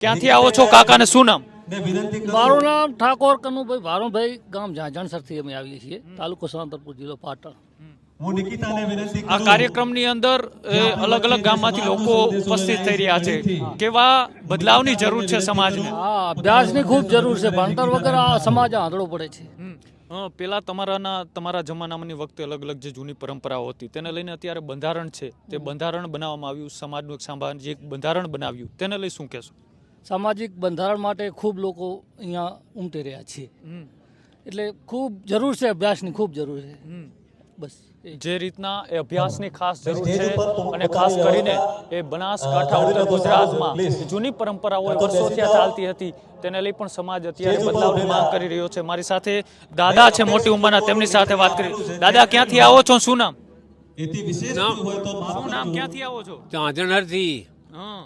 ક્યાંથી આવો છો કાકા ને શું નામ? મારું નામ ઠાકોર કનુભાઈ ભારુભાઈ, ગામ ઝાંઝણસરથી અમે આવીએ છીએ, તાલુકો સાંતરપુર, જિલ્લો પાટણ. આ કાર્યક્રમની અંદર અલગ અલગ ગામમાંથી લોકો ઉપસ્થિત થઈ રહ્યા છે. કેવા બદલાવની જરૂર છે સમાજને? હા, અભ્યાસની ખૂબ જરૂર છે. ભણતર વગર આ સમાજ આંધળો પડે છે. પેલા તમારા જમાનાની વખતે અલગ અલગ જે જૂની પરંપરાઓ હતી તેને લઈને અત્યારે બંધારણ છે, તે બંધારણ બનાવવામાં આવ્યું, સમાજનું એક સામાજિક બંધારણ બનાવ્યું, તેને લઈ શું કહેશો? સામાજિક બંધારણ માટે ખૂબ લોકો અહીંયા ઉમટી રહ્યા છે. એટલે ખૂબ જરૂર છે, અભ્યાસની ખૂબ જરૂર છે. બસ જે રીતના એ અભ્યાસની ખાસ જરૂર છે અને ખાસ કરીને એ બનાસકાંઠા ઉત્તર ગુજરાતમાં જૂની પરંપરાઓ વર્ષોથી ચાલતી હતી તેને લઈ પણ સમાજ અત્યારે બદલાવની માંગ કરી રહ્યો છે. મારી સાથે દાદા છે મોટી ઉંમરના, તેમની સાથે વાત કરી. દાદા, ક્યાંથી આવો છો? શું નામ? ક્યાંથી આવો છો? ઝાંઝણસરથી. હા,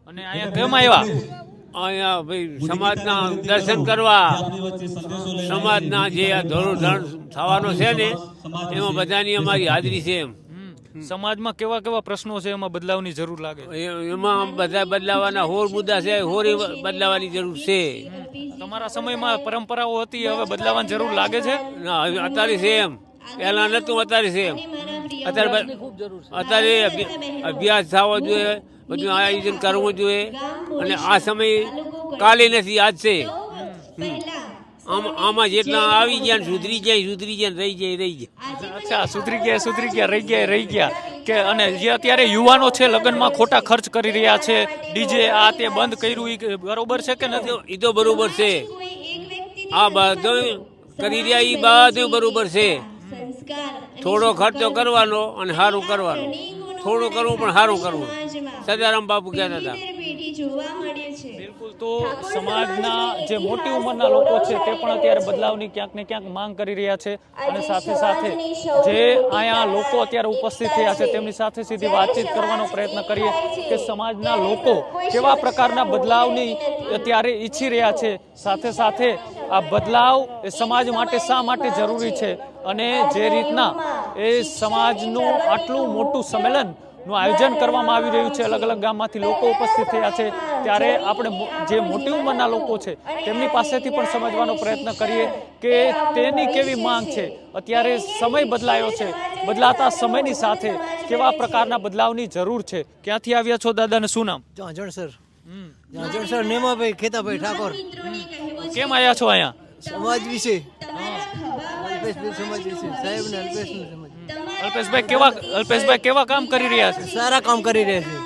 અને અહીંયા કેમ આવ્યા? અહીંયા ભાઈ સમાજના દર્શન કરવા, સમાજના જે આ ધોરણ થવાનો છે ને એમાં બધાની અમારી હાજરી છે. સમાજમાં કેવા કેવા પ્રશ્નો છે એમાં બદલાવની જરૂર લાગે? એમાં બધા બદલાવાના હોર મુદ્દા છે, હોરે બદલાવાની જરૂર છે. તમારા સમયમાં પરંપરાઓ હતી, હવે બદલાવાની જરૂર લાગે છે? ના, અત્યારે છે એમ, પહેલા નતું, અત્યારે છે એમ. અત્યારે અભ્યાસ થવો જોઈએ, બધું આયોજન કરવું જોઈએ. અને આ સમય કાલે નથી, આજ છે. આમાં જેટલા આવી ગયા સુધરી જાય રહી જાય. અચ્છા, સુધરી ગયા રહી ગયા કે અને જે અત્યારે યુવાનો છે લગ્નમાં ખોટા ખર્ચ કરી રહ્યા છે, ડીજે આ તે બંધ કર્યું, એ બરોબર છે કે નથી? એ તો બરોબર છે. આ બધું કરી રહ્યા એ બધું બરોબર છે. થોડો ખર્ચો કરવાનો અને સારું કરવાનું. થોડું કરવું પણ સારું કરવું. સદારામ બાપુ કહેતા હતા. બિલકુલ. તો સમાજના જે મોટી ઉંમરના લોકો છે તે પણ અત્યારે બદલાવની ક્યાંક ને ક્યાંક માંગ કરી રહ્યા છે. અને સાથે સાથે જે અહીંયા લોકો અત્યારે ઉપસ્થિત થયા છે તેમની સાથે સીધી વાતચીત કરવાનો પ્રયત્ન કરીએ કે સમાજના લોકો કેવા પ્રકારના બદલાવની અત્યારે ઈચ્છી રહ્યા છે. સાથે સાથે આ બદલાવ એ સમાજ માટે શા માટે જરૂરી છે અને જે રીતના એ સમાજનું આટલું મોટું સંમેલનનું આયોજન કરવામાં આવી રહ્યું છે, અલગ અલગ ગામમાંથી લોકો ઉપસ્થિત થયા છે, ત્યારે આપણે જે મોટી ઉંમરના લોકો છે તેમની પાસેથી પણ સમજવાનો પ્રયત્ન કરીએ કે તેની કેવી માંગ છે. અત્યારે સમય બદલાયો છે, બદલાતા સમયની સાથે કેવા પ્રકારના બદલાવની જરૂર છે. ક્યાંથી આવ્યા છો દાદા ને શું નામ? ઝાંઝણસર નેમાભાઈ ખેતાભાઈ ઠાકોર. કેમ આવ્યા છો અહીંયા? સમાજ વિશે, સમાજ વિશે, સાહેબ ને અલ્પેશભાઈ કેવા કામ કરી રહ્યા છે? સારા કામ કરી રહ્યા છે.